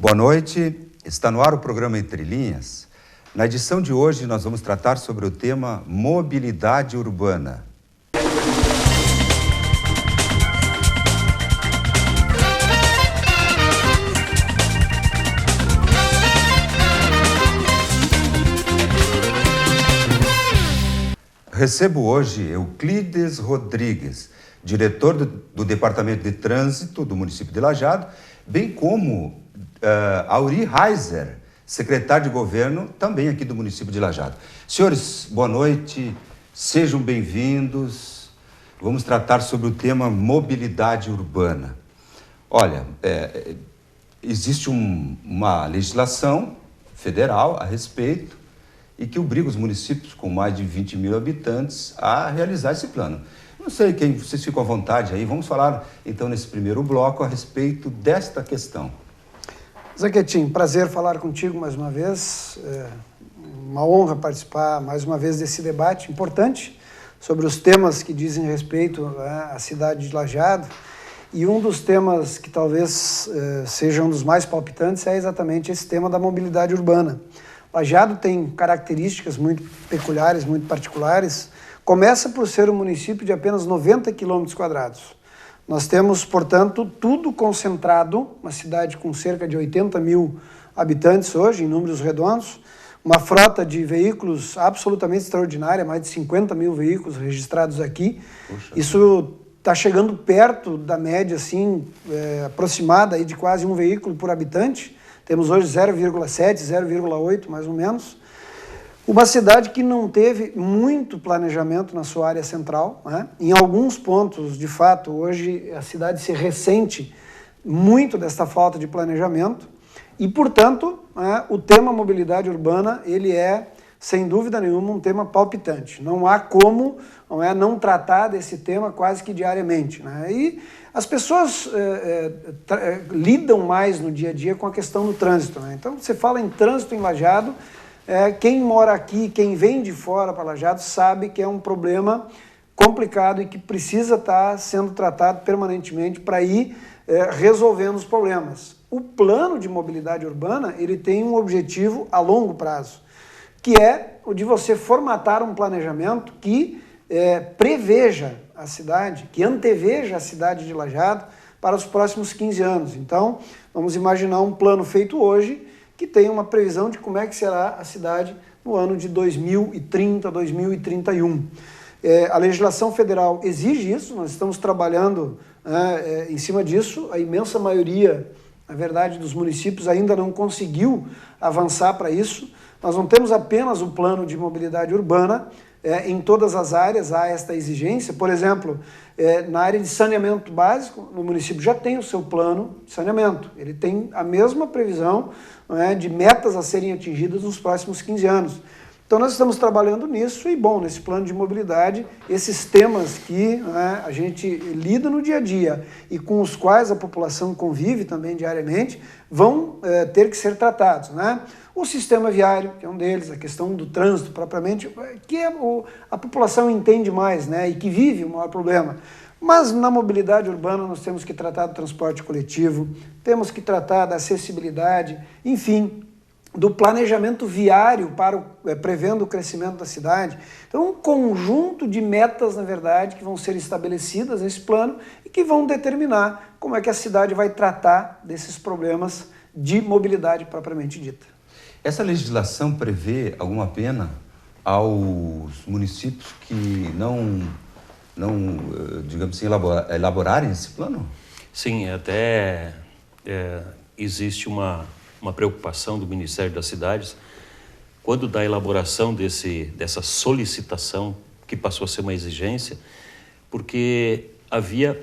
Boa noite, está no ar o programa Entre Linhas. Na edição de hoje nós vamos tratar sobre o tema mobilidade urbana. Recebo hoje Euclides Rodrigues, diretor do Departamento de Trânsito do município de Lajeado, bem como Auri Reiser, secretário de governo também aqui do município de Lajeado. Senhores, boa noite, sejam bem-vindos. Vamos tratar sobre o tema mobilidade urbana. Olha, existe uma legislação federal a respeito e que obriga os municípios com mais de 20 mil habitantes a realizar esse plano. Não sei quem, vocês ficam à vontade aí, vamos falar então nesse primeiro bloco a respeito desta questão. Zaquetin, prazer falar contigo mais uma vez, uma honra participar mais uma vez desse debate importante sobre os temas que dizem respeito à cidade de Lajeado, e um dos temas que talvez seja um dos mais palpitantes é exatamente esse tema da mobilidade urbana. Lajeado tem características muito peculiares, muito particulares. Começa por ser um município de apenas 90 quilômetros quadrados. Nós temos, portanto, tudo concentrado, uma cidade com cerca de 80 mil habitantes hoje, em números redondos, uma frota de veículos absolutamente extraordinária, mais de 50 mil veículos registrados aqui. Puxa. Isso está chegando perto da média, assim, aproximada aí de quase um veículo por habitante. Temos hoje 0,7, 0,8 mais ou menos. Uma cidade que não teve muito planejamento na sua área central, né? Em alguns pontos, de fato, hoje a cidade se ressente muito desta falta de planejamento e, portanto, o tema mobilidade urbana, ele é, sem dúvida nenhuma, um tema palpitante. Não há como não tratar desse tema quase que diariamente, né? E as pessoas lidam mais no dia a dia com a questão do trânsito, né? Então, você fala em trânsito em Lajeado, quem mora aqui, quem vem de fora para Lajeado, sabe que é um problema complicado e que precisa estar sendo tratado permanentemente para ir resolvendo os problemas. O plano de mobilidade urbana, ele tem um objetivo a longo prazo, que é o de você formatar um planejamento que preveja a cidade, que anteveja a cidade de Lajeado para os próximos 15 anos. Então, vamos imaginar um plano feito hoje que tem uma previsão de como é que será a cidade no ano de 2030, 2031. A legislação federal exige isso, nós estamos trabalhando em cima disso. A imensa maioria, na verdade, dos municípios ainda não conseguiu avançar para isso. Nós não temos apenas o plano de mobilidade urbana, em todas as áreas há esta exigência. Por exemplo, na área de saneamento básico, no município já tem o seu plano de saneamento. Ele tem a mesma previsão de metas a serem atingidas nos próximos 15 anos. Então nós estamos trabalhando nisso e, bom, nesse plano de mobilidade, esses temas que a gente lida no dia a dia e com os quais a população convive também diariamente, vão ter que ser tratados, né? O sistema viário, que é um deles, a questão do trânsito propriamente, que a população entende mais, né, e que vive o maior problema. Mas na mobilidade urbana nós temos que tratar do transporte coletivo, temos que tratar da acessibilidade, enfim, do planejamento viário prevendo o crescimento da cidade. Então, um conjunto de metas, na verdade, que vão ser estabelecidas nesse plano e que vão determinar como é que a cidade vai tratar desses problemas de mobilidade propriamente dita. Essa legislação prevê alguma pena aos municípios que não digamos assim, elaborarem esse plano? Sim, até existe uma preocupação do Ministério das Cidades quando da elaboração dessa solicitação, que passou a ser uma exigência, porque havia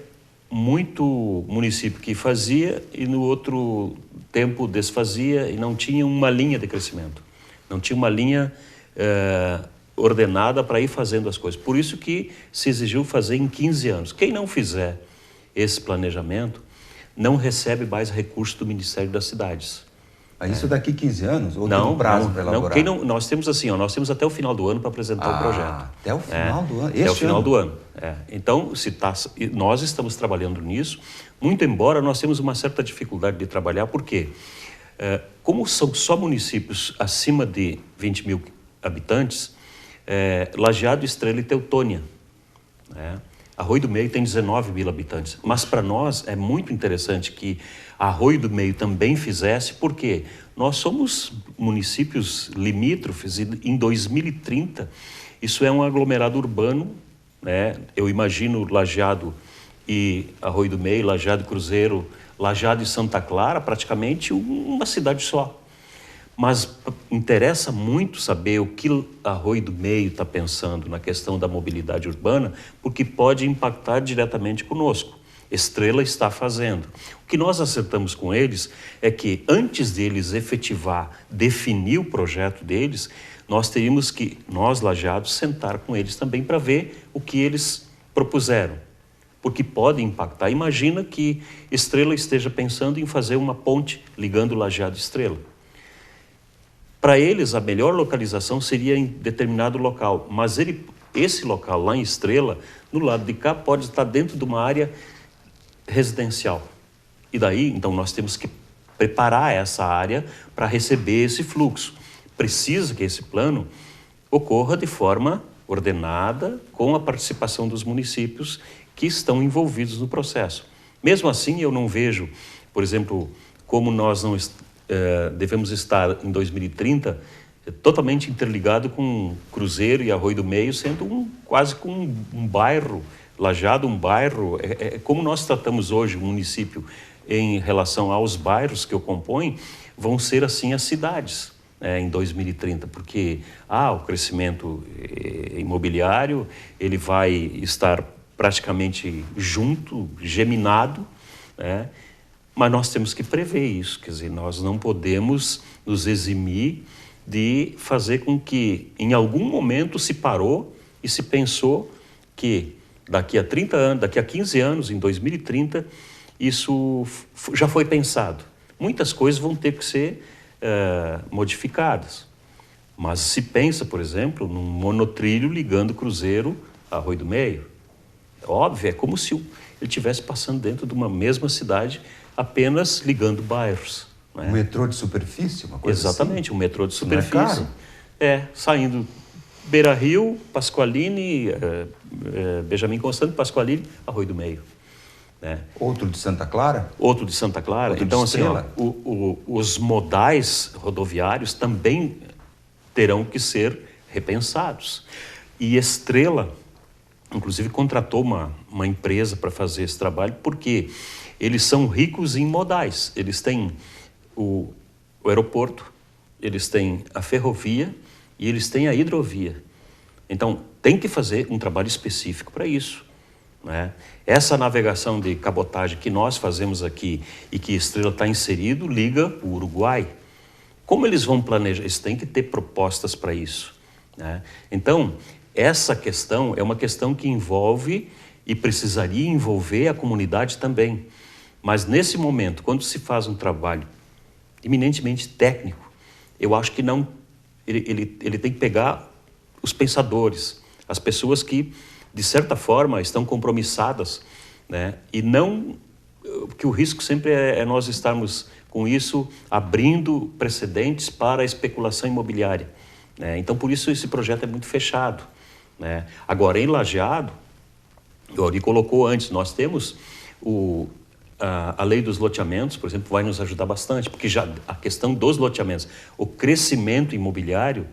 muito município que fazia e no outro tempo desfazia e não tinha uma linha de crescimento, não tinha uma linha ordenada para ir fazendo as coisas. Por isso que se exigiu fazer em 15 anos. Quem não fizer esse planejamento não recebe mais recursos do Ministério das Cidades. Isso daqui 15 anos? Ou tem um prazo para elaborar? Nós temos assim, nós temos até o final do ano para apresentar o projeto. Até o final do ano? Até o final do ano. Então, nós estamos trabalhando nisso, muito embora nós temos uma certa dificuldade de trabalhar, por quê? Como são só municípios acima de 20 mil habitantes, Lajeado, Estrela e Teutônia, né? Arroio do Meio tem 19 mil habitantes. Mas para nós é muito interessante que Arroio do Meio também fizesse, porque nós somos municípios limítrofes e em 2030 isso é um aglomerado urbano, né? Eu imagino Lajeado e Arroio do Meio, Lajeado e Cruzeiro, Lajeado e Santa Clara, praticamente uma cidade só. Mas interessa muito saber o que Arroio do Meio está pensando na questão da mobilidade urbana, porque pode impactar diretamente conosco. Estrela está fazendo. O que nós acertamos com eles é que antes deles efetivar, definir o projeto deles, nós teríamos que, nós lajeados, sentar com eles também para ver o que eles propuseram. Porque pode impactar. Imagina que Estrela esteja pensando em fazer uma ponte ligando Lajeado e Estrela. Para eles, a melhor localização seria em determinado local, mas esse local lá em Estrela, no lado de cá, pode estar dentro de uma área residencial. E daí, então, nós temos que preparar essa área para receber esse fluxo. Precisa que esse plano ocorra de forma ordenada, com a participação dos municípios que estão envolvidos no processo. Mesmo assim, eu não vejo, por exemplo, como nós não devemos estar em 2030 totalmente interligado com Cruzeiro e Arroio do Meio, sendo quase como um bairro, Lajeado um bairro. Como nós tratamos hoje o município em relação aos bairros que o compõem, vão ser assim as cidades em 2030, porque o crescimento imobiliário ele vai estar praticamente junto, geminado, né? Mas nós temos que prever isso, quer dizer, nós não podemos nos eximir de fazer com que, em algum momento, se parou e se pensou que daqui a 30 anos, daqui a 15 anos, em 2030, isso já foi pensado. Muitas coisas vão ter que ser modificadas. Mas se pensa, por exemplo, num monotrilho ligando Cruzeiro a Arroio do Meio. Óbvio, é como se ele estivesse passando dentro de uma mesma cidade, apenas ligando bairros. Né? Um metrô de superfície, uma coisa Exatamente, assim? Um metrô de superfície. Não é caro? Saindo Beira-Rio, Pasqualini, Benjamin Constant, Pasqualini, Arroio do Meio. Né? Outro de Santa Clara? Outro de Santa Clara. Outro então, de assim, Estrela? os modais rodoviários também terão que ser repensados. E Estrela, inclusive, contratou uma empresa para fazer esse trabalho, porque eles são ricos em modais. Eles têm o aeroporto, eles têm a ferrovia e eles têm a hidrovia. Então, tem que fazer um trabalho específico para isso. Né? Essa navegação de cabotagem que nós fazemos aqui e que Estrela está inserido, liga o Uruguai. Como eles vão planejar? Eles têm que ter propostas para isso. Né? Então, essa questão é uma questão que envolve e precisaria envolver a comunidade também. Mas nesse momento, quando se faz um trabalho eminentemente técnico, eu acho que não, ele tem que pegar os pensadores, as pessoas que, de certa forma, estão compromissadas, né? E não, que o risco sempre é nós estarmos com isso abrindo precedentes para a especulação imobiliária. Né? Então, por isso, esse projeto é muito fechado. Né? Agora, em Lajeado, o Auri colocou antes, nós temos a lei dos loteamentos, por exemplo, vai nos ajudar bastante, porque já a questão dos loteamentos, o crescimento imobiliário,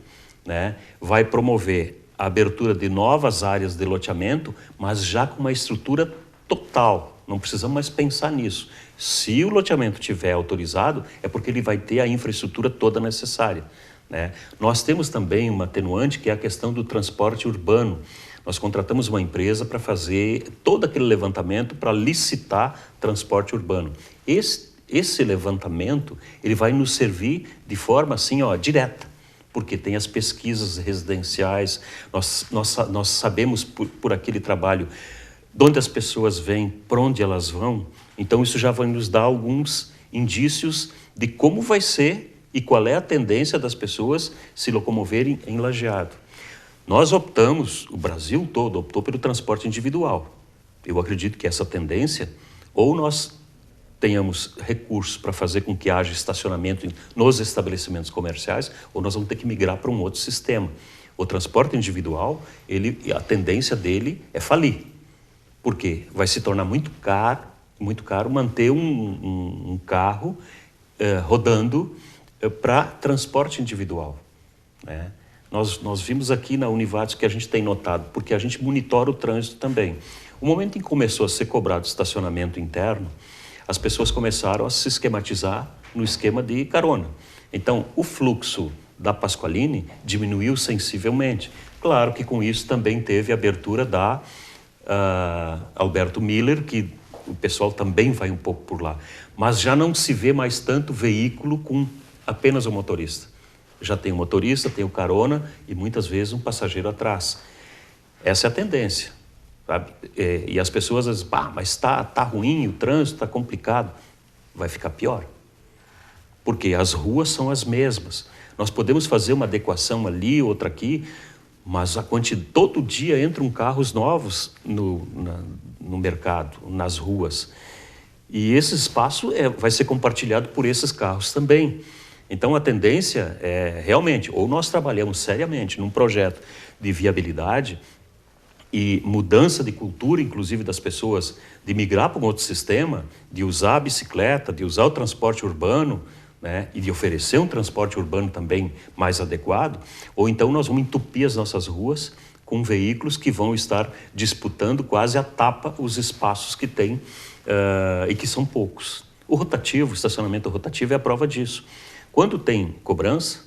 né, vai promover a abertura de novas áreas de loteamento, mas já com uma estrutura total. Não precisamos mais pensar nisso. Se o loteamento estiver autorizado, é porque ele vai ter a infraestrutura toda necessária. Né? Nós temos também uma atenuante, que é a questão do transporte urbano. Nós contratamos uma empresa para fazer todo aquele levantamento para licitar transporte urbano. Esse levantamento ele vai nos servir de forma assim, direta, porque tem as pesquisas residenciais, nós sabemos por aquele trabalho de onde as pessoas vêm, para onde elas vão. Então isso já vai nos dar alguns indícios de como vai ser e qual é a tendência das pessoas se locomoverem em Lajeado. Nós optamos, o Brasil todo optou pelo transporte individual. Eu acredito que essa tendência, ou nós tenhamos recursos para fazer com que haja estacionamento nos estabelecimentos comerciais, ou nós vamos ter que migrar para um outro sistema. O transporte individual, a tendência dele é falir. Por quê? Vai se tornar muito caro manter um carro rodando para transporte individual, né? Nós vimos aqui na Univates que a gente tem notado, porque a gente monitora o trânsito também. O momento em que começou a ser cobrado estacionamento interno, as pessoas começaram a se esquematizar no esquema de carona. Então, o fluxo da Pasqualini diminuiu sensivelmente. Claro que com isso também teve a abertura da Alberto Miller, que o pessoal também vai um pouco por lá. Mas já não se vê mais tanto veículo com apenas o motorista. Já tem o motorista, tem o carona e muitas vezes um passageiro atrás. Essa é a tendência, sabe? E as pessoas dizem, mas está ruim, o trânsito está complicado. Vai ficar pior. Porque as ruas são as mesmas. Nós podemos fazer uma adequação ali, outra aqui, mas todo dia entram carros novos no mercado, nas ruas. E esse espaço vai ser compartilhado por esses carros também. Então, a tendência é realmente, ou nós trabalhamos seriamente num projeto de viabilidade e mudança de cultura, inclusive das pessoas, de migrar para um outro sistema, de usar a bicicleta, de usar o transporte urbano, né, e de oferecer um transporte urbano também mais adequado, ou então nós vamos entupir as nossas ruas com veículos que vão estar disputando quase a tapa os espaços que tem e que são poucos. O estacionamento rotativo é a prova disso. Quando tem cobrança,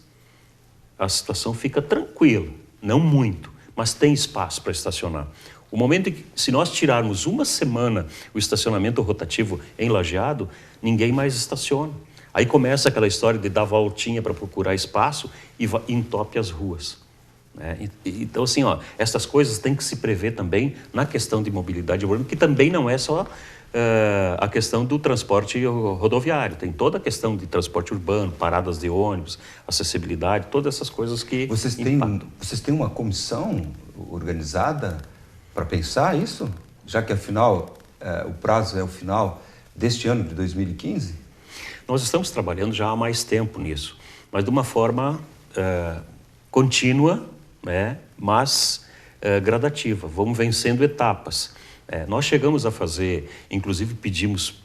a situação fica tranquila, não muito, mas tem espaço para estacionar. O momento em que, se nós tirarmos uma semana o estacionamento rotativo em Lajeado, ninguém mais estaciona. Aí começa aquela história de dar voltinha para procurar espaço e entope as ruas, né? Então, assim, essas coisas têm que se prever também na questão de mobilidade urbana, que também não é só a questão do transporte rodoviário. Tem toda a questão de transporte urbano, paradas de ônibus, acessibilidade, todas essas coisas que impactam. Vocês têm uma comissão organizada para pensar isso? Já que, afinal, o prazo é o final deste ano de 2015? Nós estamos trabalhando já há mais tempo nisso, mas de uma forma contínua, né, mas gradativa. Vamos vencendo etapas. Nós chegamos a fazer, inclusive pedimos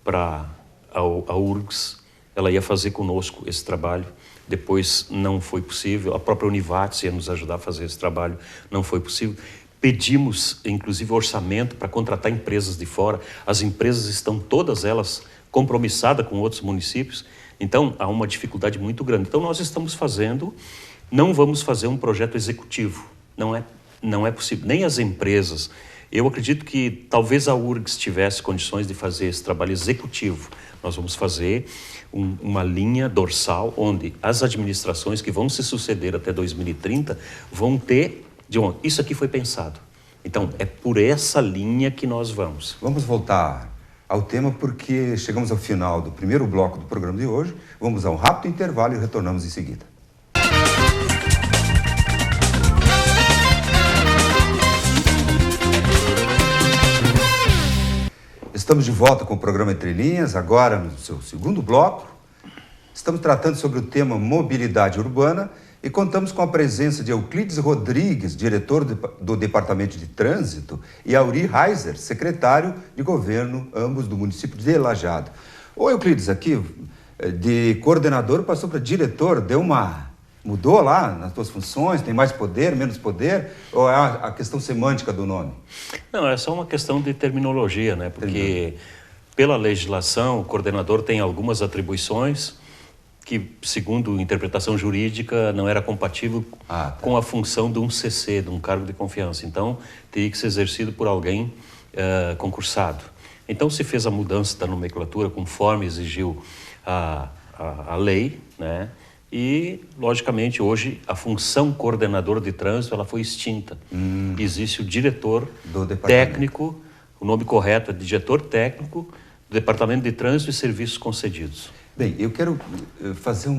para a URGS, ela ia fazer conosco esse trabalho, depois não foi possível, a própria Univates ia nos ajudar a fazer esse trabalho, não foi possível. Pedimos, inclusive, orçamento para contratar empresas de fora, as empresas estão todas elas compromissadas com outros municípios, então há uma dificuldade muito grande. Então nós estamos fazendo, não vamos fazer um projeto executivo, não é possível, nem as empresas. Eu acredito que talvez a URGS tivesse condições de fazer esse trabalho executivo. Nós vamos fazer uma linha dorsal onde as administrações que vão se suceder até 2030 vão ter, isso aqui foi pensado. Então, é por essa linha que nós vamos. Vamos voltar ao tema porque chegamos ao final do primeiro bloco do programa de hoje. Vamos a um rápido intervalo e retornamos em seguida. Estamos de volta com o programa Entre Linhas, agora no seu segundo bloco. Estamos tratando sobre o tema mobilidade urbana e contamos com a presença de Euclides Rodrigues, diretor do Departamento de Trânsito, e Auri Heiser, secretário de governo, ambos do município de Lajeado. O Euclides aqui, de coordenador, passou para diretor, mudou lá nas suas funções, tem mais poder, menos poder, ou é a questão semântica do nome? Não, é só uma questão de terminologia, né? Porque pela legislação o coordenador tem algumas atribuições que, segundo interpretação jurídica, não era compatível com a função de um CC, de um cargo de confiança. Então, teria que ser exercido por alguém concursado. Então, se fez a mudança da nomenclatura conforme exigiu a lei, né? E, logicamente, hoje a função coordenador de trânsito ela foi extinta. Existe o diretor técnico, o nome correto é diretor técnico do Departamento de Trânsito e Serviços Concedidos. Bem, eu quero fazer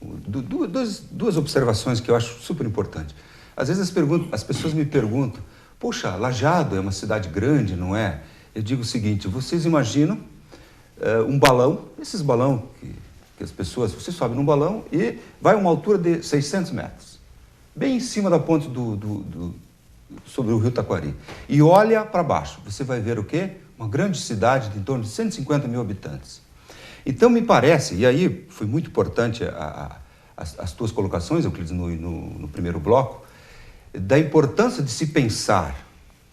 duas observações que eu acho super importantes. Às vezes as pessoas me perguntam, poxa, Lajeado é uma cidade grande, não é? Eu digo o seguinte, vocês imaginam um balão, esses balão que as pessoas, você sobe num balão e vai a uma altura de 600 metros, bem em cima da ponte sobre o rio Taquari, e olha para baixo, você vai ver o quê? Uma grande cidade de em torno de 150 mil habitantes. Então me parece, e aí foi muito importante as tuas colocações, Euclides, no primeiro bloco, da importância de se pensar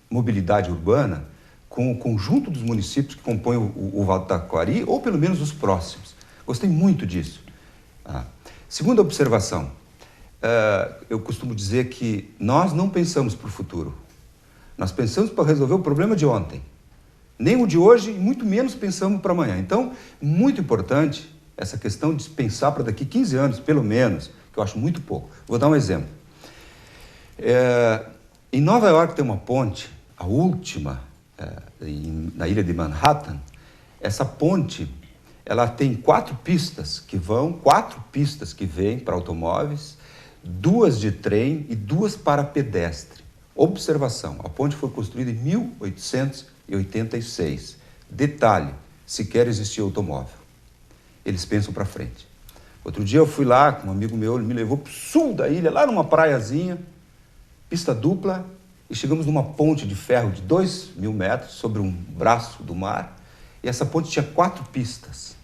mobilidade urbana com o conjunto dos municípios que compõem o Vale do Taquari, ou pelo menos os próximos. Gostei muito disso. Segunda observação, eu costumo dizer que nós não pensamos para o futuro. Nós pensamos para resolver o problema de ontem. Nem o de hoje, e muito menos pensamos para amanhã. Então, muito importante essa questão de pensar para daqui 15 anos, pelo menos, que eu acho muito pouco. Vou dar um exemplo. Em Nova York tem uma ponte, a última, na ilha de Manhattan. Essa ponte, ela tem 4 pistas que vêm para automóveis, 2 de trem e 2 para pedestre. Observação, a ponte foi construída em 1886. Detalhe, sequer existia automóvel. Eles pensam para frente. Outro dia eu fui lá com um amigo meu, ele me levou para o sul da ilha, lá numa praiazinha, pista dupla, e chegamos numa ponte de ferro de 2.000 metros sobre um braço do mar, e essa ponte tinha 4 pistas.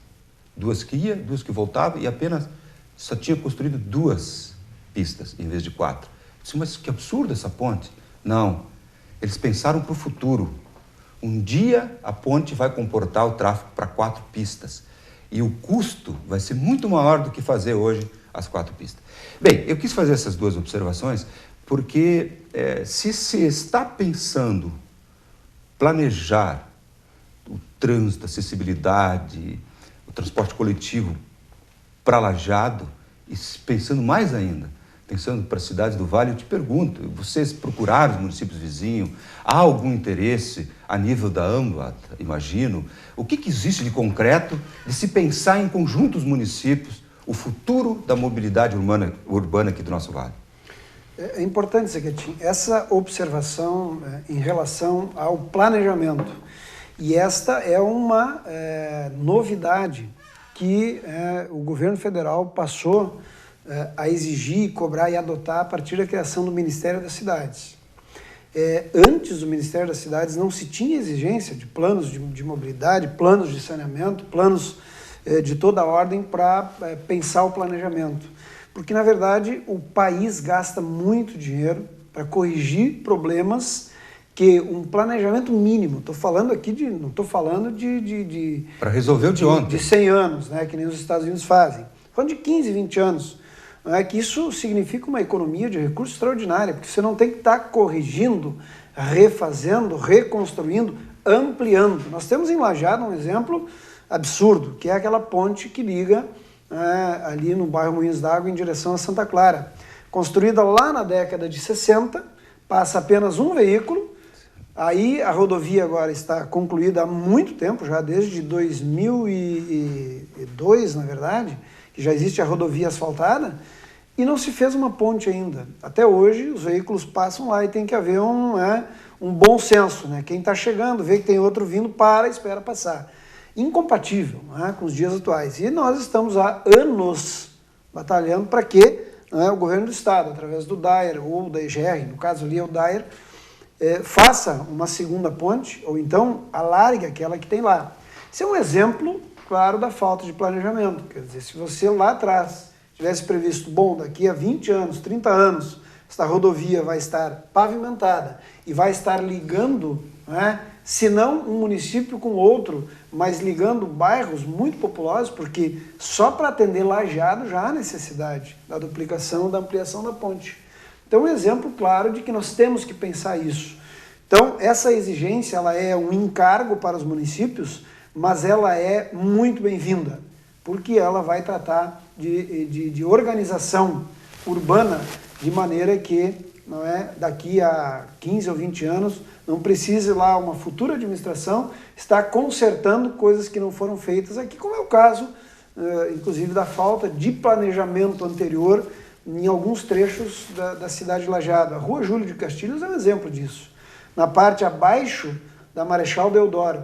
2 que ia, 2 que voltavam, e apenas só tinha construído 2 pistas em vez de 4. Eu disse, mas que absurdo essa ponte. Não, eles pensaram para o futuro. Um dia a ponte vai comportar o tráfego para 4 pistas. E o custo vai ser muito maior do que fazer hoje as 4 pistas. Bem, eu quis fazer essas 2 observações porque se está pensando planejar o trânsito, a acessibilidade, o transporte coletivo para Lajeado, e pensando mais ainda, pensando para as cidades do Vale, eu te pergunto, vocês procuraram os municípios vizinhos, há algum interesse a nível da AMBAT, imagino? O que existe de concreto de se pensar em conjuntos municípios o futuro da mobilidade urbana aqui do nosso Vale? É importante, Zequetin, essa observação em relação ao planejamento. E esta é uma novidade que o governo federal passou a exigir, cobrar e adotar a partir da criação do Ministério das Cidades. Antes do Ministério das Cidades não se tinha exigência de planos de mobilidade, planos de saneamento, planos de toda a ordem para pensar o planejamento. Porque, na verdade, o país gasta muito dinheiro para corrigir problemas que um planejamento mínimo, estou falando aqui não estou falando de para resolver o de ontem. De 100 anos, né, que nem os Estados Unidos fazem. Estou falando de 15, 20 anos. Que isso significa uma economia de recursos extraordinária, porque você não tem que estar corrigindo, refazendo, reconstruindo, ampliando. Nós temos em Lajeado um exemplo absurdo, que é aquela ponte que liga ali no bairro Moinhos d'Água em direção a Santa Clara. Construída lá na década de 60, passa apenas um veículo, aí a rodovia agora está concluída há muito tempo, já desde 2002, na verdade, que já existe a rodovia asfaltada, e não se fez uma ponte ainda. Até hoje, os veículos passam lá e tem que haver um bom senso, né? Quem está chegando, vê que tem outro vindo, espera passar. Incompatível, né, com os dias atuais. E nós estamos há anos batalhando para que o governo do Estado, através do DAER ou da EGR, no caso ali é o DAER, faça uma segunda ponte, ou então alargue aquela que tem lá. Isso é um exemplo, claro, da falta de planejamento. Quer dizer, se você lá atrás tivesse previsto, bom, daqui a 20 anos, 30 anos, esta rodovia vai estar pavimentada e vai estar ligando, se não um município com outro, mas ligando bairros muito populosos, porque só para atender Lajeado já há necessidade da duplicação, da ampliação da ponte. Então, um exemplo claro de que nós temos que pensar isso. Então, essa exigência ela é um encargo para os municípios, mas ela é muito bem-vinda, porque ela vai tratar de organização urbana de maneira que daqui a 15 ou 20 anos não precise lá uma futura administração estar consertando coisas que não foram feitas aqui, como é o caso, inclusive, da falta de planejamento anterior em alguns trechos da cidade de Lajeado. A Rua Júlio de Castilhos é um exemplo disso. Na parte abaixo da Marechal Deodoro,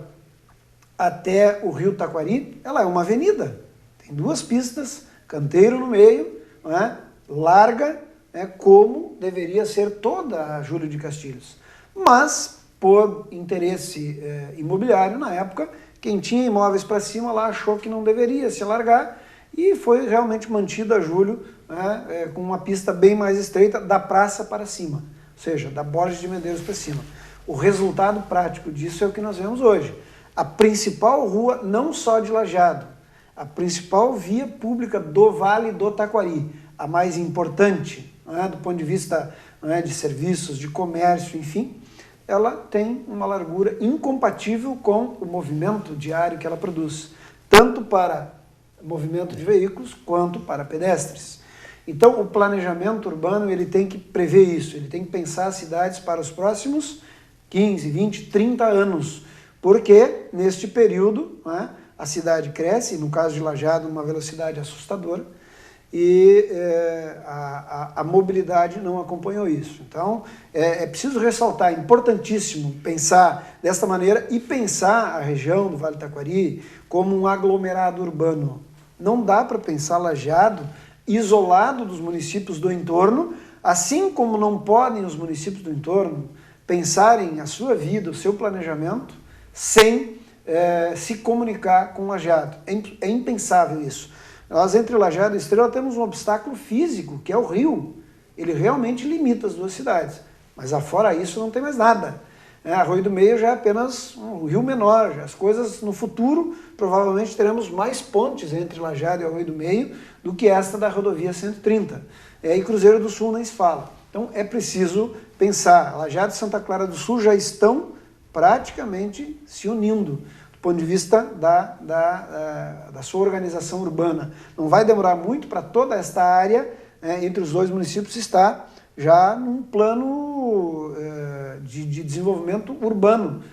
até o Rio Taquari, ela é uma avenida. Tem 2 pistas, canteiro no meio, não é? Larga, como deveria ser toda a Júlio de Castilhos. Mas, por interesse imobiliário na época, quem tinha imóveis para cima lá achou que não deveria se alargar e foi realmente mantida a Júlio, né, com uma pista bem mais estreita da praça para cima, ou seja, da Borges de Medeiros para cima. O resultado prático disso é o que nós vemos hoje. A principal rua, não só de Lajeado, a principal via pública do Vale do Taquari, a mais importante, né, do ponto de vista, né, de serviços, de comércio, enfim, ela tem uma largura incompatível com o movimento diário que ela produz, tanto para movimento de veículos quanto para pedestres. Então, o planejamento urbano ele tem que prever isso, ele tem que pensar as cidades para os próximos 15, 20, 30 anos, porque neste período, né, a cidade cresce, no caso de Lajeado, numa velocidade assustadora, e a mobilidade não acompanhou isso. Então, é preciso ressaltar, é importantíssimo pensar desta maneira e pensar a região do Vale do Taquari como um aglomerado urbano. Não dá para pensar Lajeado isolado dos municípios do entorno, assim como não podem os municípios do entorno pensarem a sua vida, o seu planejamento, sem se comunicar com Lajeado. É impensável isso. Nós, entre Lajeado e Estrela, temos um obstáculo físico, que é o rio. Ele realmente limita as 2 cidades. Mas afora isso não tem mais nada. Arroio do Meio já é apenas um rio menor. As coisas, no futuro, provavelmente teremos mais pontes entre Lajeado e Arroio do Meio do que esta da rodovia 130. E Cruzeiro do Sul nem se fala. Então é preciso pensar. Lajeado e Santa Clara do Sul já estão praticamente se unindo do ponto de vista da sua organização urbana. Não vai demorar muito para toda esta área entre os 2 municípios estar já num plano de desenvolvimento urbano.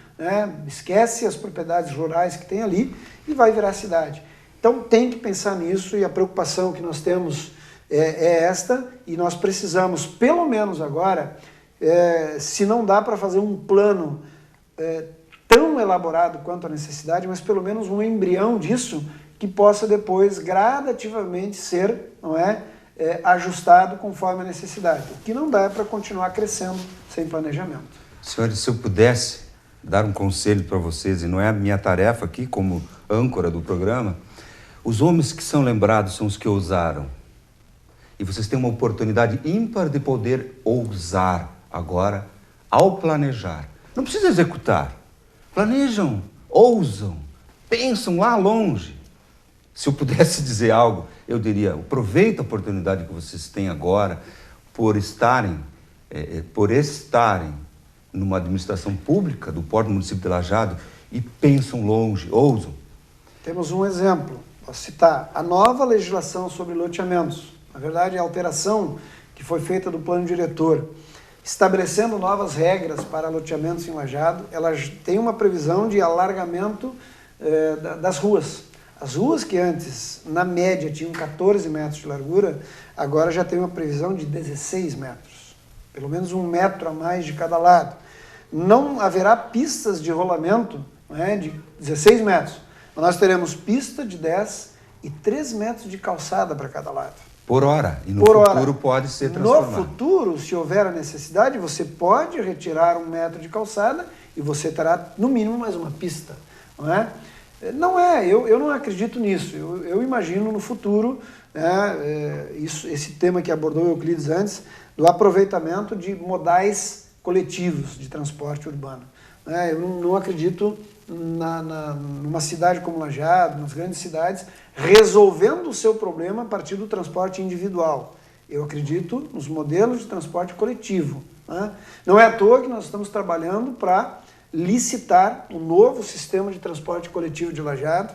Esquece as propriedades rurais que tem ali e vai virar cidade. Então tem que pensar nisso e a preocupação que nós temos é esta e nós precisamos, pelo menos agora, se não dá para fazer um plano tão elaborado quanto a necessidade, mas pelo menos um embrião disso que possa depois gradativamente ser, não é, ajustado conforme a necessidade. O que não dá é para continuar crescendo sem planejamento. Senhores, se eu pudesse dar um conselho para vocês, e não é a minha tarefa aqui como âncora do programa, os homens que são lembrados são os que ousaram. E vocês têm uma oportunidade ímpar de poder ousar agora ao planejar. Não precisa executar. Planejam, ousam, pensam lá longe. Se eu pudesse dizer algo, eu diria, aproveita a oportunidade que vocês têm agora por estarem numa administração pública do porto do município de Lajeado e pensam longe, ousam. Temos um exemplo, posso citar, a nova legislação sobre loteamentos. Na verdade, a alteração que foi feita do plano diretor, estabelecendo novas regras para loteamentos em Lajeado, ela tem uma previsão de alargamento das ruas. As ruas que antes, na média, tinham 14 metros de largura, agora já tem uma previsão de 16 metros. Pelo menos 1 metro a mais de cada lado. Não haverá pistas de rolamento, né, de 16 metros. Nós teremos pista de 10 e 3 metros de calçada para cada lado. Por hora. E no futuro pode ser transformado. No futuro, se houver a necessidade, você pode retirar 1 metro de calçada e você terá, no mínimo, mais uma pista. Não é? Eu não acredito nisso. Eu imagino no futuro, esse tema que abordou Euclides antes, do aproveitamento de modais coletivos de transporte urbano. Eu não acredito numa cidade como Lajeado, nas grandes cidades, resolvendo o seu problema a partir do transporte individual. Eu acredito nos modelos de transporte coletivo. Não é à toa que nós estamos trabalhando para licitar um novo sistema de transporte coletivo de Lajeado.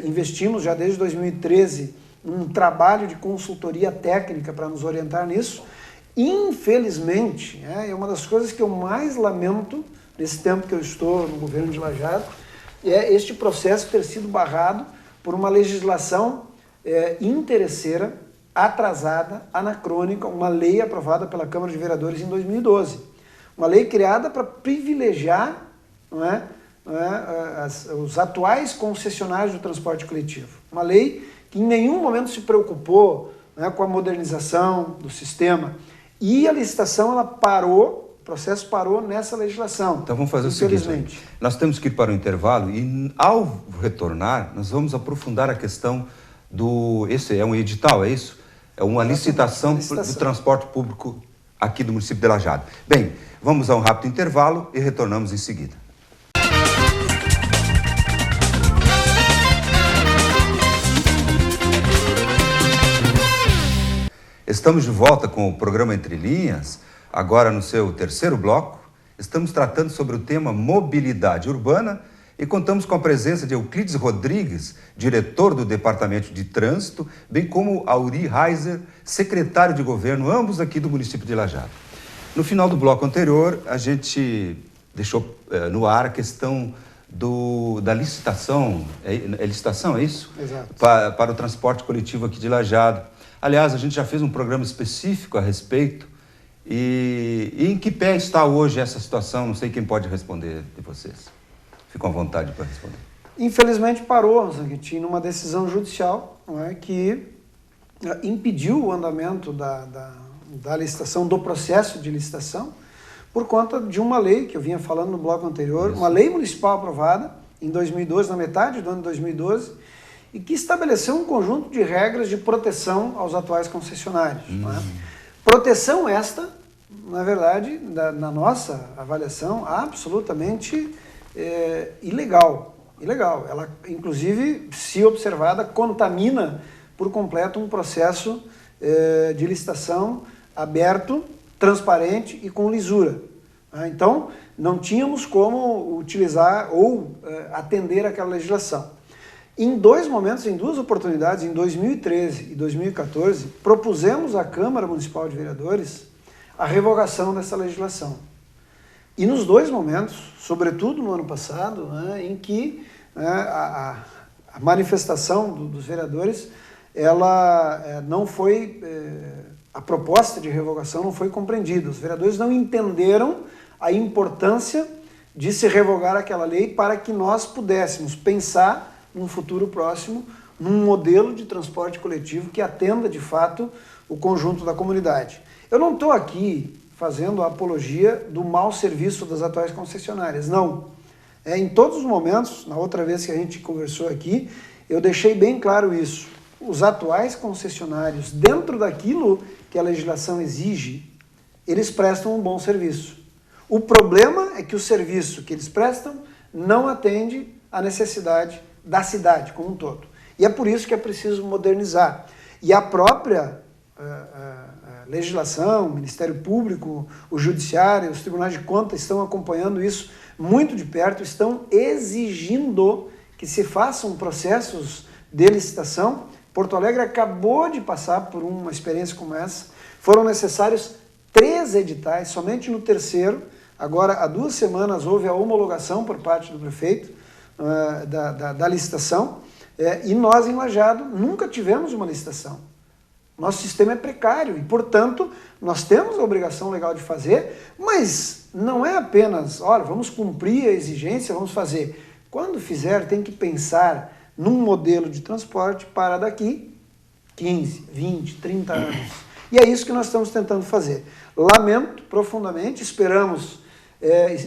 Investimos já desde 2013 num trabalho de consultoria técnica para nos orientar nisso. Infelizmente, é uma das coisas que eu mais lamento nesse tempo que eu estou no governo de Lajeado, é este processo ter sido barrado por uma legislação interesseira, atrasada, anacrônica, uma lei aprovada pela Câmara de Vereadores em 2012. Uma lei criada para privilegiar, não é, os atuais concessionários do transporte coletivo. Uma lei que em nenhum momento se preocupou, né, com a modernização do sistema. E a licitação, ela parou, o processo parou nessa legislação. Então vamos fazer o seguinte, nós temos que ir para o intervalo e ao retornar, nós vamos aprofundar a questão esse é um edital, é isso? É uma licitação do transporte público aqui do município de Lajeado. Bem, vamos a um rápido intervalo e retornamos em seguida. Estamos de volta com o programa Entre Linhas, agora no seu terceiro bloco. Estamos tratando sobre o tema mobilidade urbana e contamos com a presença de Euclides Rodrigues, diretor do Departamento de Trânsito, bem como Auri Heiser, secretário de governo, ambos aqui do município de Lajeado. No final do bloco anterior, a gente deixou no ar a questão da licitação. É licitação, é isso? Exato. Para o transporte coletivo aqui de Lajeado. Aliás, a gente já fez um programa específico a respeito. E em que pé está hoje essa situação? Não sei quem pode responder de vocês. Ficam à vontade para responder. Infelizmente parou, Zanquetin, numa decisão judicial, não é, que impediu o andamento da licitação, do processo de licitação, por conta de uma lei que eu vinha falando no bloco anterior, uma lei municipal aprovada em 2012, na metade do ano de 2012, e que estabeleceu um conjunto de regras de proteção aos atuais concessionários. Não é? Proteção esta, na verdade, na nossa avaliação, absolutamente ilegal. Ela, inclusive, se observada, contamina por completo um processo de licitação aberto, transparente e com lisura. Então, não tínhamos como utilizar ou atender aquela legislação. Em dois momentos, em duas oportunidades, em 2013 e 2014, propusemos à Câmara Municipal de Vereadores a revogação dessa legislação. E nos dois momentos, sobretudo no ano passado, né, em que a manifestação dos vereadores, ela não foi, a proposta de revogação não foi compreendida. Os vereadores não entenderam a importância de se revogar aquela lei para que nós pudéssemos pensar num futuro próximo, num modelo de transporte coletivo que atenda, de fato, o conjunto da comunidade. Eu não estou aqui fazendo a apologia do mau serviço das atuais concessionárias, não. Em todos os momentos, na outra vez que a gente conversou aqui, eu deixei bem claro isso. Os atuais concessionários, dentro daquilo que a legislação exige, eles prestam um bom serviço. O problema é que o serviço que eles prestam não atende à necessidade da cidade como um todo. E é por isso que é preciso modernizar. E a própria legislação, o Ministério Público, o Judiciário, os Tribunais de Contas estão acompanhando isso muito de perto, estão exigindo que se façam processos de licitação. Porto Alegre acabou de passar por uma experiência como essa. Foram necessários 3 editais, somente no terceiro. Agora, há 2 semanas, houve a homologação por parte do prefeito da licitação, e nós em Lajeado nunca tivemos uma licitação. Nosso sistema é precário e, portanto, nós temos a obrigação legal de fazer, mas não é apenas, olha, vamos cumprir a exigência, vamos fazer. Quando fizer, tem que pensar num modelo de transporte para daqui 15, 20, 30 anos. E é isso que nós estamos tentando fazer. Lamento profundamente,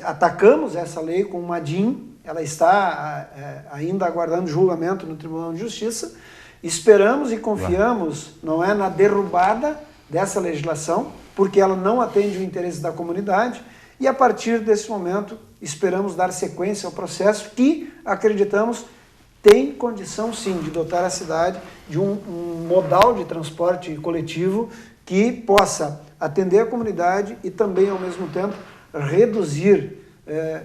atacamos essa lei com uma DIN. Ela está ainda aguardando julgamento no Tribunal de Justiça. Esperamos e confiamos, não é, na derrubada dessa legislação, porque ela não atende o interesse da comunidade, e a partir desse momento esperamos dar sequência ao processo que, acreditamos, tem condição sim de dotar a cidade de um modal de transporte coletivo que possa atender a comunidade e também, ao mesmo tempo, reduzir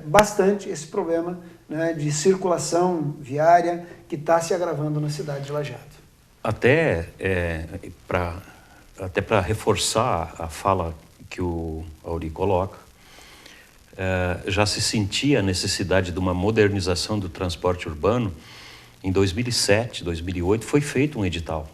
bastante esse problema, né, de circulação viária que está se agravando na cidade de Lajeado. Até para reforçar a fala que o Auri coloca, já se sentia a necessidade de uma modernização do transporte urbano. Em 2007, 2008, foi feito um edital,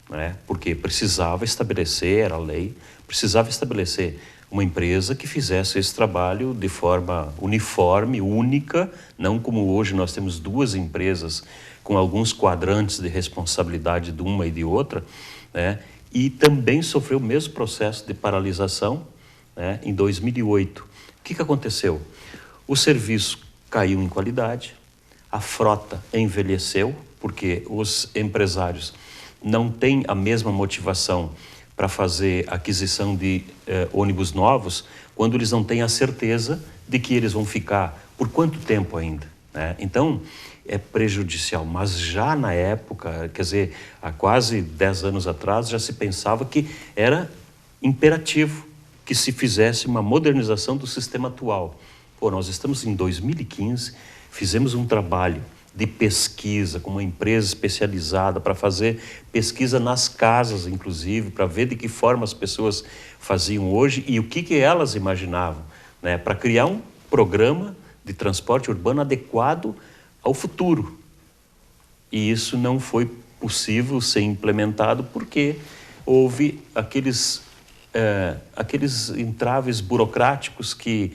né? Porque precisava estabelecer, era a lei, precisava estabelecer uma empresa que fizesse esse trabalho de forma uniforme, única, não como hoje nós temos duas empresas com alguns quadrantes de responsabilidade de uma e de outra, né? E também sofreu o mesmo processo de paralisação, né, em 2008. O que aconteceu? O serviço caiu em qualidade, a frota envelheceu, porque os empresários não têm a mesma motivação para fazer aquisição de ônibus novos quando eles não têm a certeza de que eles vão ficar por quanto tempo ainda, né? Então, é prejudicial, mas já na época, quer dizer, há quase 10 anos atrás, já se pensava que era imperativo que se fizesse uma modernização do sistema atual. Pô, nós estamos em 2015, fizemos um trabalho de pesquisa com uma empresa especializada para fazer pesquisa nas casas, inclusive, para ver de que forma as pessoas faziam hoje e o que elas imaginavam, né, para criar um programa de transporte urbano adequado ao futuro. E isso não foi possível ser implementado porque houve aqueles entraves burocráticos que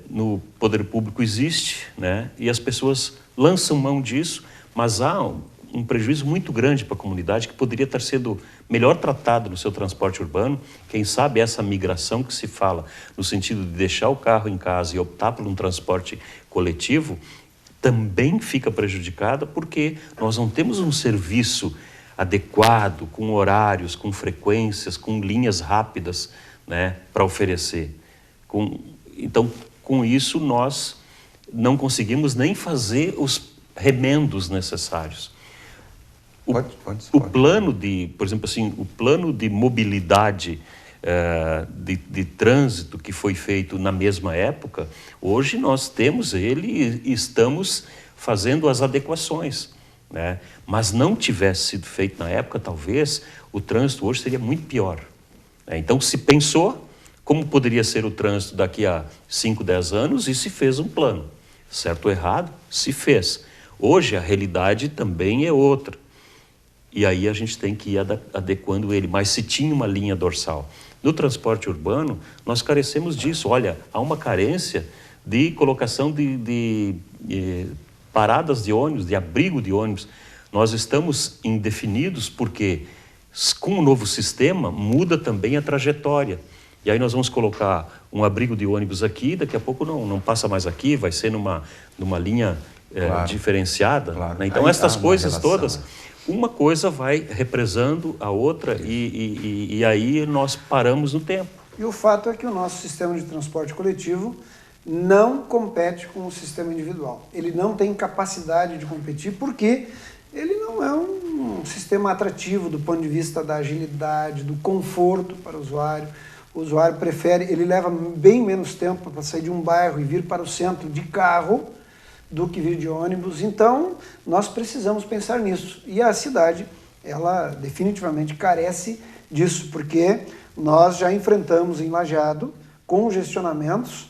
no poder público existe, né? E as pessoas lançam mão disso, mas há um prejuízo muito grande para a comunidade que poderia estar sendo melhor tratado no seu transporte urbano. Quem sabe essa migração que se fala no sentido de deixar o carro em casa e optar por um transporte coletivo também fica prejudicada porque nós não temos um serviço adequado, com horários, com frequências, com linhas rápidas, né, para oferecer. Então, com isso, nós não conseguimos nem fazer os remendos necessários. O plano de, por exemplo, assim, o plano de mobilidade de trânsito que foi feito na mesma época, hoje nós temos ele e estamos fazendo as adequações, né? Mas não tivesse sido feito na época, talvez o trânsito hoje seria muito pior, né? Então se pensou como poderia ser o trânsito daqui a 5, 10 anos e se fez um plano. Certo ou errado, se fez. Hoje a realidade também é outra. E aí a gente tem que ir adequando ele. Mas se tinha uma linha dorsal. No transporte urbano, nós carecemos disso. Olha, há uma carência de colocação de paradas de ônibus, de abrigo de ônibus. Nós estamos indefinidos porque, com o novo sistema, muda também a trajetória. E aí nós vamos colocar um abrigo de ônibus aqui, daqui a pouco não passa mais aqui, vai ser numa linha claro, diferenciada. Claro. Né? Então, essas coisas todas, uma coisa vai represando a outra e aí nós paramos no tempo. E o fato é que o nosso sistema de transporte coletivo não compete com o sistema individual. Ele não tem capacidade de competir porque ele não é um sistema atrativo do ponto de vista da agilidade, do conforto para o usuário. O usuário prefere, ele leva bem menos tempo para sair de um bairro e vir para o centro de carro do que vir de ônibus. Então, nós precisamos pensar nisso. E a cidade, ela definitivamente carece disso, porque nós já enfrentamos em Lajeado congestionamentos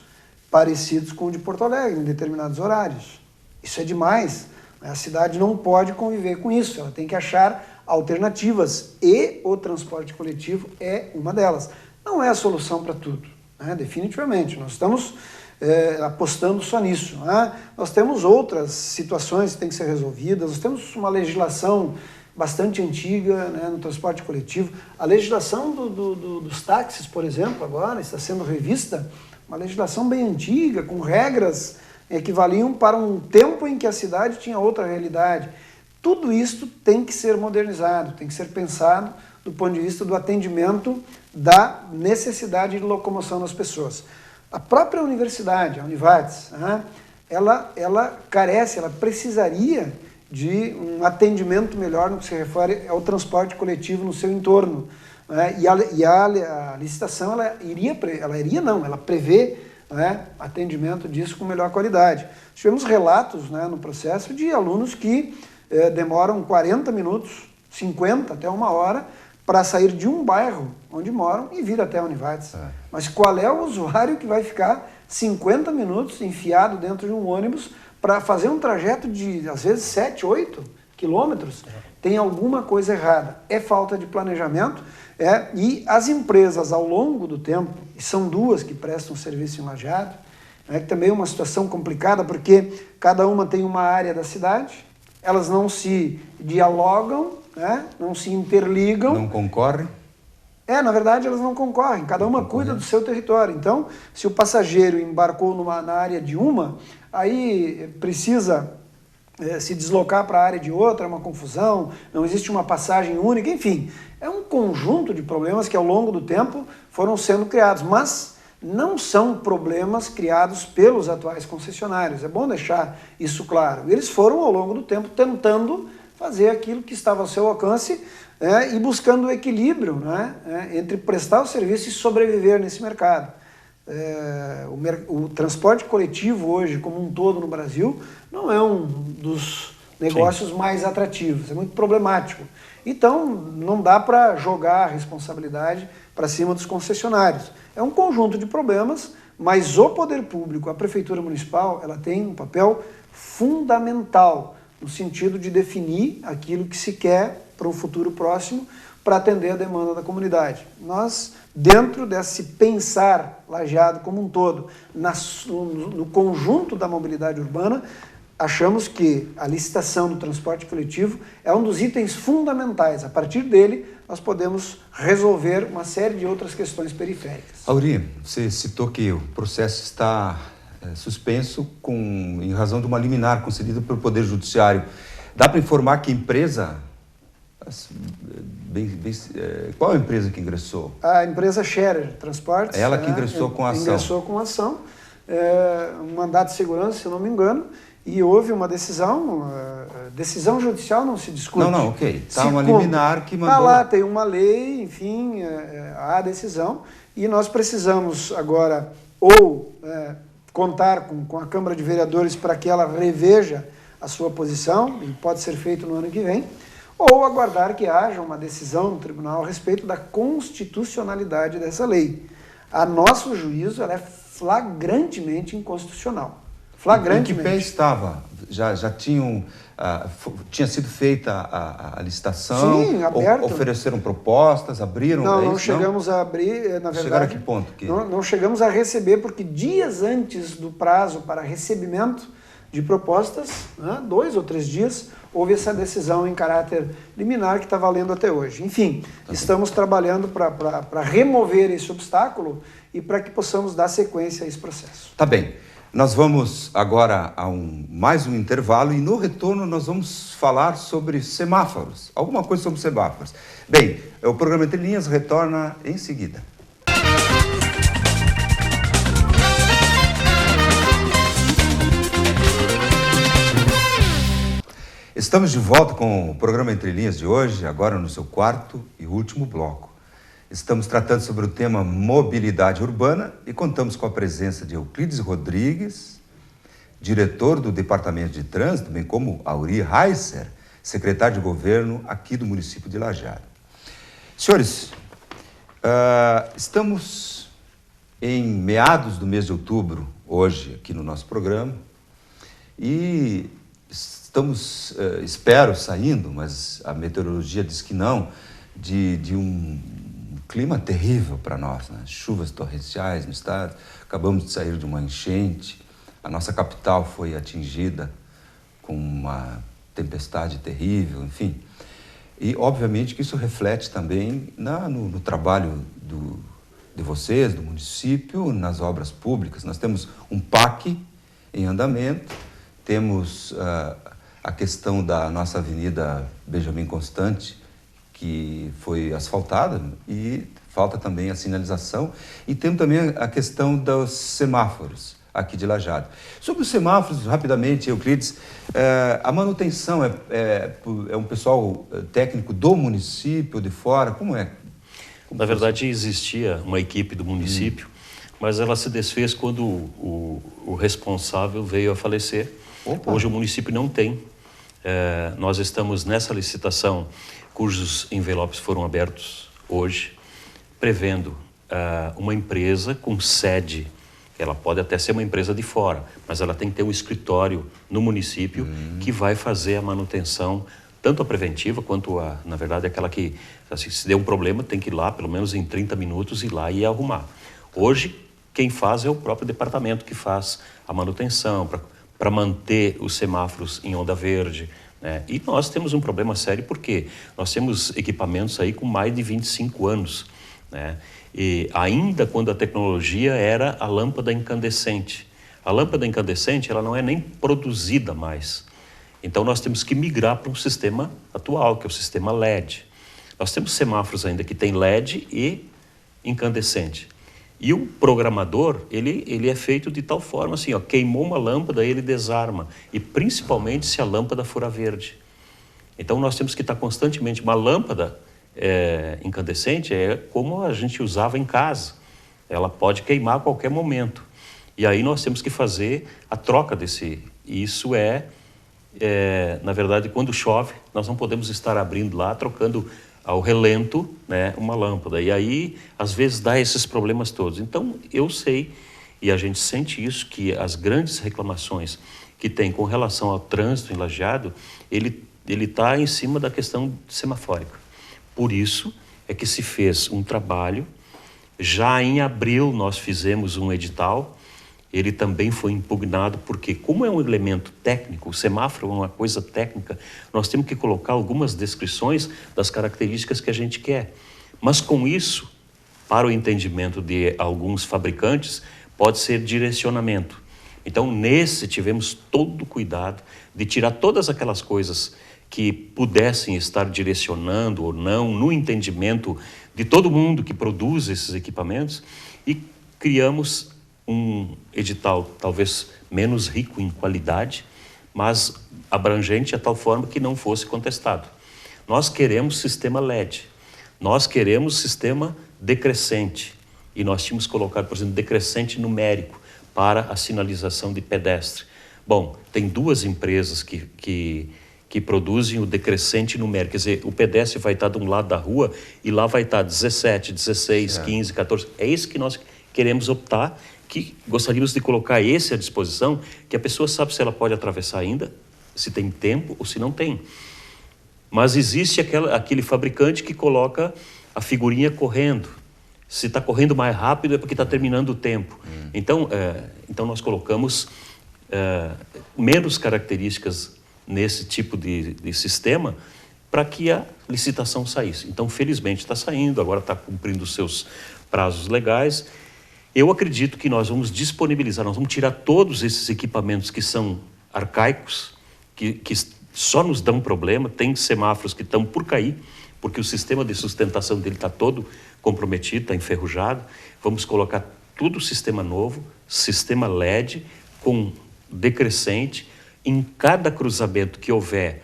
parecidos com o de Porto Alegre, em determinados horários. Isso é demais. A cidade não pode conviver com isso, ela tem que achar alternativas e o transporte coletivo é uma delas. Não é a solução para tudo, né? Definitivamente. Nós estamos apostando só nisso, né? Nós temos outras situações que têm que ser resolvidas, nós temos uma legislação bastante antiga, né, no transporte coletivo. A legislação dos táxis, por exemplo, agora está sendo revista, uma legislação bem antiga, com regras que valiam para um tempo em que a cidade tinha outra realidade. Tudo isso tem que ser modernizado, tem que ser pensado do ponto de vista do atendimento da necessidade de locomoção das pessoas. A própria universidade, a Univates, né, ela carece, ela precisaria de um atendimento melhor no que se refere ao transporte coletivo no seu entorno, né, e a licitação, ela prevê, né, atendimento disso com melhor qualidade. Tivemos relatos, né, no processo de alunos que demoram 40 minutos, 50 até uma hora, para sair de um bairro onde moram e vir até a Univates. Mas qual é o usuário que vai ficar 50 minutos enfiado dentro de um ônibus para fazer um trajeto de, às vezes, 7, 8 quilômetros? tem alguma coisa errada. É falta de planejamento, e as empresas, ao longo do tempo, e são duas que prestam serviço em Lajeado, que também é uma situação complicada, porque cada uma tem uma área da cidade, elas não se dialogam, não se interligam. Não concorrem? Na verdade, elas não concorrem, cada uma cuida do seu território. Então, se o passageiro embarcou na área de uma, aí precisa se deslocar para a área de outra, é uma confusão, não existe uma passagem única, enfim. É um conjunto de problemas que ao longo do tempo foram sendo criados, mas não são problemas criados pelos atuais concessionários. É bom deixar isso claro. Eles foram, ao longo do tempo, tentando fazer aquilo que estava ao seu alcance, e buscando o equilíbrio, entre prestar o serviço e sobreviver nesse mercado. O transporte coletivo hoje, como um todo no Brasil, não é um dos negócios mais atrativos, é muito problemático. Então, não dá para jogar a responsabilidade para cima dos concessionários. É um conjunto de problemas, mas o poder público, a Prefeitura Municipal, ela tem um papel fundamental no sentido de definir aquilo que se quer para um futuro próximo para atender a demanda da comunidade. Nós, dentro desse pensar Lajeado como um todo, no conjunto da mobilidade urbana, achamos que a licitação do transporte coletivo é um dos itens fundamentais. A partir dele, nós podemos resolver uma série de outras questões periféricas. Auri, você citou que o processo está suspenso em razão de uma liminar concedida pelo Poder Judiciário. Dá para informar que a empresa... qual é a empresa que ingressou? A empresa Scherer Transportes. Ela que ingressou com a ação. Ingressou com a ação, um mandato de segurança, se eu não me engano, e houve uma decisão judicial não se discute. Não, ok. Está uma liminar que mandou... Está lá, tem uma lei, enfim, há decisão, e nós precisamos agora contar com a Câmara de Vereadores para que ela reveja a sua posição, e pode ser feito no ano que vem, ou aguardar que haja uma decisão no tribunal a respeito da constitucionalidade dessa lei. A nosso juízo, ela é flagrantemente inconstitucional. Flagrantemente. Em que pé estava? Já tinha sido feita a licitação? Sim, aberto. Ofereceram propostas, abriram? Não chegamos a abrir, na verdade... Chegaram a que ponto? Não chegamos a receber, porque dias antes do prazo para recebimento de propostas, 2 ou 3 dias, houve essa decisão em caráter liminar que está valendo até hoje. Enfim, estamos trabalhando para remover esse obstáculo e para que possamos dar sequência a esse processo. Tá bem. Nós vamos agora a mais um intervalo e no retorno nós vamos falar sobre semáforos. Alguma coisa sobre semáforos. Bem, o programa Entre Linhas retorna em seguida. Estamos de volta com o programa Entre Linhas de hoje, agora no seu 4º e último bloco. Estamos tratando sobre o tema mobilidade urbana e contamos com a presença de Euclides Rodrigues, diretor do Departamento de Trânsito, bem como Auri Heiser, secretário de governo aqui do município de Lajeado. Senhores, estamos em meados do mês de outubro, hoje, aqui no nosso programa, e estamos, espero, saindo, mas a meteorologia diz que não, de um clima terrível para nós, né? Chuvas torrenciais no estado, acabamos de sair de uma enchente, a nossa capital foi atingida com uma tempestade terrível, enfim. E, obviamente, que isso reflete também no trabalho de vocês, do município, nas obras públicas. Nós temos um PAC em andamento, temos a questão da nossa avenida Benjamin Constant, que foi asfaltada, e falta também a sinalização, e temos também a questão dos semáforos aqui de Lajeado. Sobre os semáforos, rapidamente, Euclides, a manutenção é um pessoal técnico do município, de fora, como é? Na verdade, existia uma equipe do município, mas ela se desfez quando o responsável veio a falecer. Opa. Hoje o município não tem. Nós estamos nessa licitação, cujos envelopes foram abertos hoje, prevendo uma empresa com sede. Ela pode até ser uma empresa de fora, mas ela tem que ter um escritório no município que vai fazer a manutenção tanto a preventiva quanto na verdade, aquela que, assim, se der um problema, tem que ir lá, pelo menos em 30 minutos, ir lá e arrumar. Hoje, quem faz é o próprio departamento que faz a manutenção, para manter os semáforos em onda verde, né? E nós temos um problema sério porque nós temos equipamentos aí com mais de 25 anos, né? E ainda quando a tecnologia era a lâmpada incandescente. A lâmpada incandescente, ela não é nem produzida mais. Então nós temos que migrar para um sistema atual, que é o sistema LED. Nós temos semáforos ainda que tem LED e incandescente. E o programador, ele é feito de tal forma assim, ó, queimou uma lâmpada, ele desarma. E principalmente se a lâmpada for a verde. Então nós temos que estar constantemente, uma lâmpada incandescente é como a gente usava em casa. Ela pode queimar a qualquer momento. E aí nós temos que fazer a troca desse. E isso na verdade, quando chove, nós não podemos estar abrindo lá, trocando ao relento, né, uma lâmpada. E aí, às vezes, dá esses problemas todos. Então, eu sei, e a gente sente isso, que as grandes reclamações que tem com relação ao trânsito em Lajeado, ele está em cima da questão semafórica. Por isso é que se fez um trabalho. Já em abril, nós fizemos um edital. Ele também foi impugnado porque, como é um elemento técnico, o semáforo é uma coisa técnica, nós temos que colocar algumas descrições das características que a gente quer. Mas com isso, para o entendimento de alguns fabricantes, pode ser direcionamento. Então, nesse, tivemos todo o cuidado de tirar todas aquelas coisas que pudessem estar direcionando ou não, no entendimento de todo mundo que produz esses equipamentos, e criamos um edital talvez menos rico em qualidade, mas abrangente a tal forma que não fosse contestado. Nós queremos sistema LED, nós queremos sistema decrescente, e nós tínhamos colocado, por exemplo, decrescente numérico para a sinalização de pedestre. Bom, tem duas empresas que produzem o decrescente numérico, quer dizer, o pedestre vai estar de um lado da rua e lá vai estar 17, 16, 15, 14, é isso que nós queremos optar, que gostaríamos de colocar esse à disposição, que a pessoa sabe se ela pode atravessar ainda, se tem tempo ou se não tem. Mas existe aquele fabricante que coloca a figurinha correndo. Se está correndo mais rápido é porque está terminando o tempo. Então nós colocamos menos características nesse tipo de sistema para que a licitação saísse. Então, felizmente, está saindo, agora está cumprindo os seus prazos legais. Eu acredito que nós vamos disponibilizar, nós vamos tirar todos esses equipamentos que são arcaicos, que só nos dão problema. Tem semáforos que estão por cair, porque o sistema de sustentação dele está todo comprometido, está enferrujado. Vamos colocar tudo sistema novo, sistema LED, com decrescente. Em cada cruzamento que houver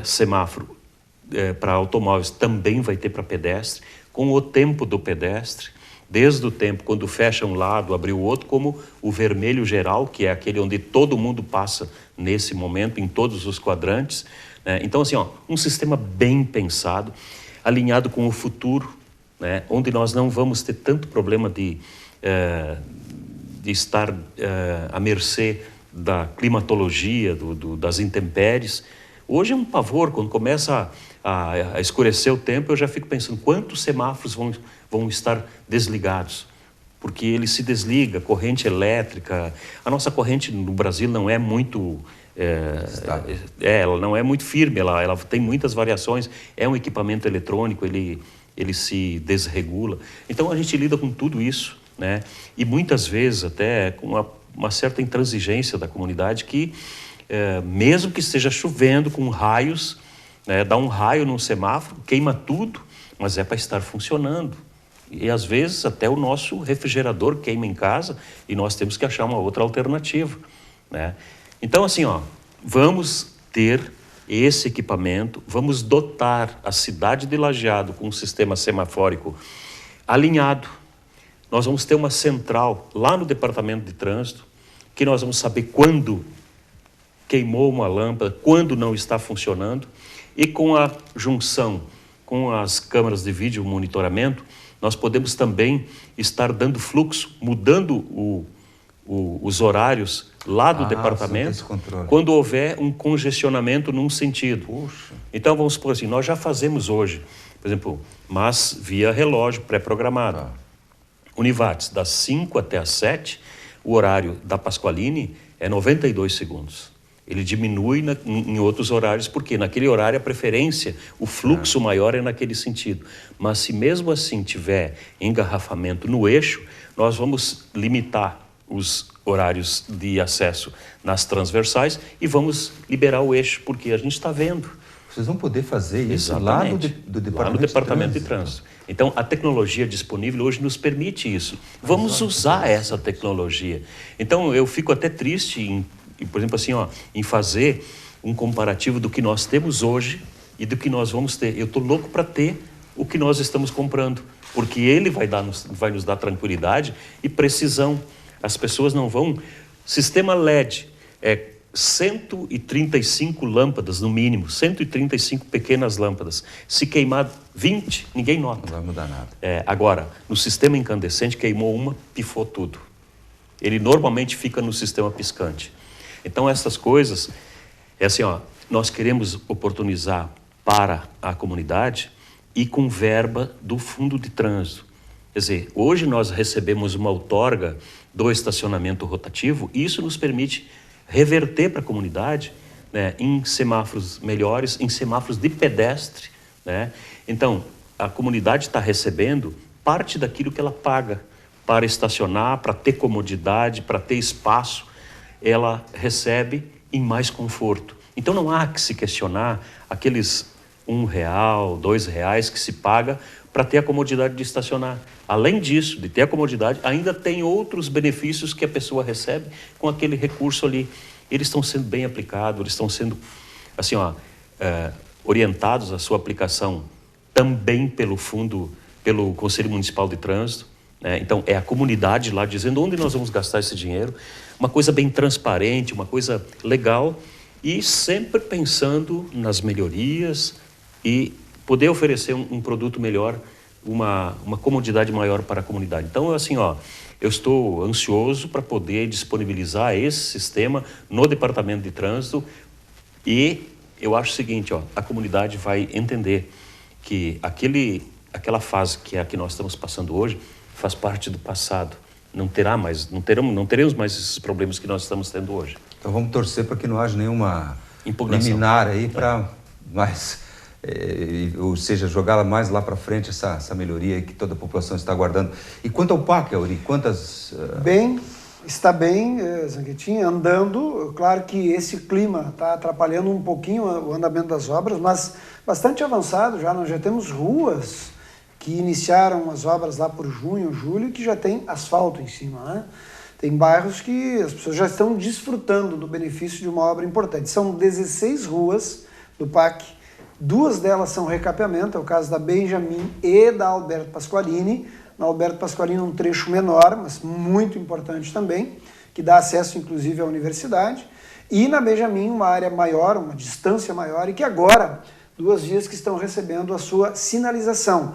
semáforo para automóveis, também vai ter para pedestre, com o tempo do pedestre. Desde o tempo, quando fecha um lado, abre o outro, como o vermelho geral, que é aquele onde todo mundo passa nesse momento, em todos os quadrantes. Né? Então, assim, um sistema bem pensado, alinhado com o futuro, né? Onde nós não vamos ter tanto problema de estar à mercê da climatologia, das intempéries. Hoje é um pavor, quando começa a escurecer o tempo, eu já fico pensando quantos semáforos vão estar desligados, porque ele se desliga, corrente elétrica. A nossa corrente no Brasil não é muito... ela não é muito firme, ela tem muitas variações, é um equipamento eletrônico, ele se desregula. Então a gente lida com tudo isso, né? E muitas vezes até com uma certa intransigência da comunidade que, mesmo que esteja chovendo com raios, né, dá um raio num semáforo, queima tudo, mas é para estar funcionando. E às vezes até o nosso refrigerador queima em casa e nós temos que achar uma outra alternativa, né? Então, assim, vamos ter esse equipamento, vamos dotar a cidade de Lajeado com um sistema semafórico alinhado. Nós vamos ter uma central lá no departamento de trânsito, que nós vamos saber quando queimou uma lâmpada, quando não está funcionando, e com a junção com as câmeras de vídeo monitoramento, nós podemos também estar dando fluxo, mudando os horários lá do você tem departamento esse controle. quando houver um congestionamento num sentido. Puxa. Então, vamos supor assim, nós já fazemos hoje, por exemplo, mas via relógio pré-programado. Tá. Univates, das 5 até as 7, o horário da Pasqualini é 92 segundos. Ele diminui em outros horários, porque naquele horário a preferência, o fluxo maior é naquele sentido. Mas se mesmo assim tiver engarrafamento no eixo, nós vamos limitar os horários de acesso nas transversais e vamos liberar o eixo, porque a gente está vendo. Vocês vão poder fazer isso Exatamente. do departamento, lá no departamento de trânsito. Então, a tecnologia disponível hoje nos permite isso. Vamos usar essa tecnologia. Então, eu fico até triste, por exemplo, assim, em fazer um comparativo do que nós temos hoje e do que nós vamos ter. Eu estou louco para ter o que nós estamos comprando, porque ele vai nos dar tranquilidade e precisão. As pessoas não vão... Sistema LED é 135 lâmpadas, no mínimo, 135 pequenas lâmpadas. Se queimar 20, ninguém nota. Não vai mudar nada. Agora, no sistema incandescente, queimou uma, pifou tudo. Ele normalmente fica no sistema piscante. Então, essas coisas, é assim, nós queremos oportunizar para a comunidade e com verba do Fundo de Trânsito. Quer dizer, hoje nós recebemos uma outorga do estacionamento rotativo e isso nos permite reverter para a comunidade, né, em semáforos melhores, em semáforos de pedestre, né? Então, a comunidade está recebendo parte daquilo que ela paga para estacionar, para ter comodidade, para ter espaço, ela recebe em mais conforto. Então, não há que se questionar aqueles R$1, R$2 que se paga para ter a comodidade de estacionar. Além disso, de ter a comodidade, ainda tem outros benefícios que a pessoa recebe com aquele recurso ali. Eles estão sendo bem aplicados, eles estão sendo, assim, orientados à sua aplicação também pelo Conselho Municipal de Trânsito, né? Então, é a comunidade lá dizendo onde nós vamos gastar esse dinheiro, uma coisa bem transparente, uma coisa legal e sempre pensando nas melhorias e poder oferecer um produto melhor, uma comodidade maior para a comunidade. Então, assim, eu estou ansioso para poder disponibilizar esse sistema no Departamento de Trânsito e eu acho o seguinte, a comunidade vai entender que aquela fase que é a que nós estamos passando hoje faz parte do passado. Não teremos mais esses problemas que nós estamos tendo hoje. Então vamos torcer para que não haja nenhuma impugnação liminar aí para mais... ou seja, jogá-la mais lá para frente, essa melhoria que toda a população está aguardando. E quanto ao PAC, Auri, quantas... Está bem, Zanquetin, andando. Claro que esse clima está atrapalhando um pouquinho o andamento das obras, mas bastante avançado já. Nós já temos ruas que iniciaram as obras lá por junho, julho, que já tem asfalto em cima, né? Tem bairros que as pessoas já estão desfrutando do benefício de uma obra importante. São 16 ruas do PAC. 2 delas são recapeamento, é o caso da Benjamin e da Alberto Pasqualini. Na Alberto Pasqualini um trecho menor, mas muito importante também, que dá acesso inclusive à universidade. E na Benjamin uma área maior, uma distância maior, e que agora 2 vias que estão recebendo a sua sinalização.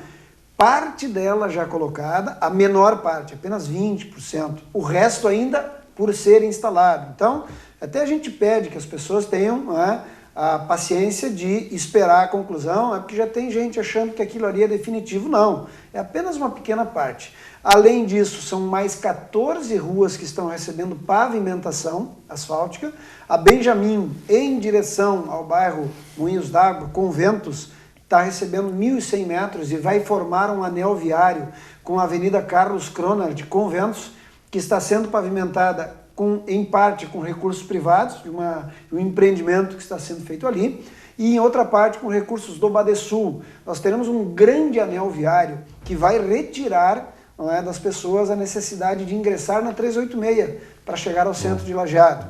Parte dela já colocada, a menor parte, apenas 20%. O resto ainda por ser instalado. Então, até a gente pede que as pessoas tenham a paciência de esperar a conclusão, porque já tem gente achando que aquilo ali é definitivo. Não, é apenas uma pequena parte. Além disso, são mais 14 ruas que estão recebendo pavimentação asfáltica. A Benjamin, em direção ao bairro Moinhos d'Água, Conventos, está recebendo 1.100 metros e vai formar um anel viário com a Avenida Carlos Croner de Conventos, que está sendo pavimentada em parte com recursos privados, de um empreendimento que está sendo feito ali, e em outra parte com recursos do Badesul. Nós teremos um grande anel viário que vai retirar das pessoas a necessidade de ingressar na 386 para chegar ao centro de Lajeado.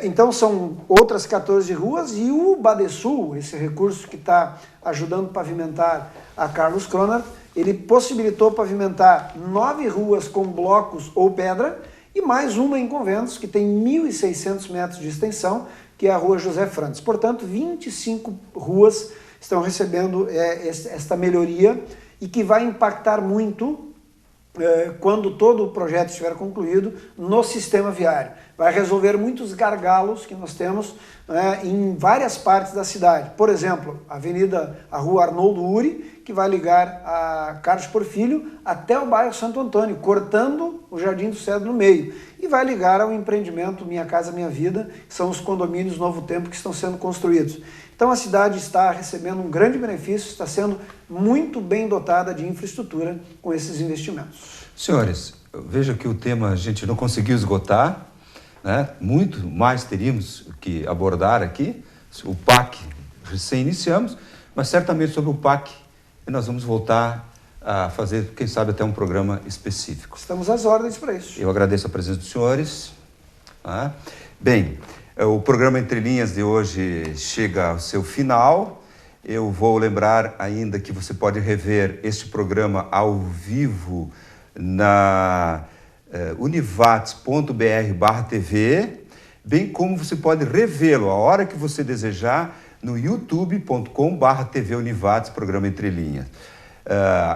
Então são outras 14 ruas e o Badesul, esse recurso que está ajudando a pavimentar a Carlos Croner, ele possibilitou pavimentar 9 ruas com blocos ou pedra e mais uma em Conventos, que tem 1.600 metros de extensão, que é a Rua José Frantes. Portanto, 25 ruas estão recebendo esta melhoria e que vai impactar muito quando todo o projeto estiver concluído, no sistema viário. Vai resolver muitos gargalos que nós temos em várias partes da cidade. Por exemplo, a rua Arnoldo Uri, que vai ligar a Carlos Porfírio até o bairro Santo Antônio, cortando o Jardim do Cedro no meio. E vai ligar ao empreendimento Minha Casa Minha Vida, que são os condomínios Novo Tempo que estão sendo construídos. Então a cidade está recebendo um grande benefício, está sendo muito bem dotada de infraestrutura com esses investimentos. Senhores, veja que o tema a gente não conseguiu esgotar, né? Muito mais teríamos que abordar aqui. O PAC recém iniciamos, mas certamente sobre o PAC nós vamos voltar a fazer, quem sabe, até um programa específico. Estamos às ordens para isso. Eu agradeço a presença dos senhores. Bem, o programa Entre Linhas de hoje chega ao seu final. Eu vou lembrar ainda que você pode rever este programa ao vivo na univates.br/TV, bem como você pode revê-lo a hora que você desejar no youtube.com/TV Univates, programa Entre Linhas.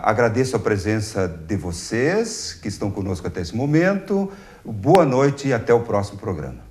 Agradeço a presença de vocês que estão conosco até esse momento. Boa noite e até o próximo programa.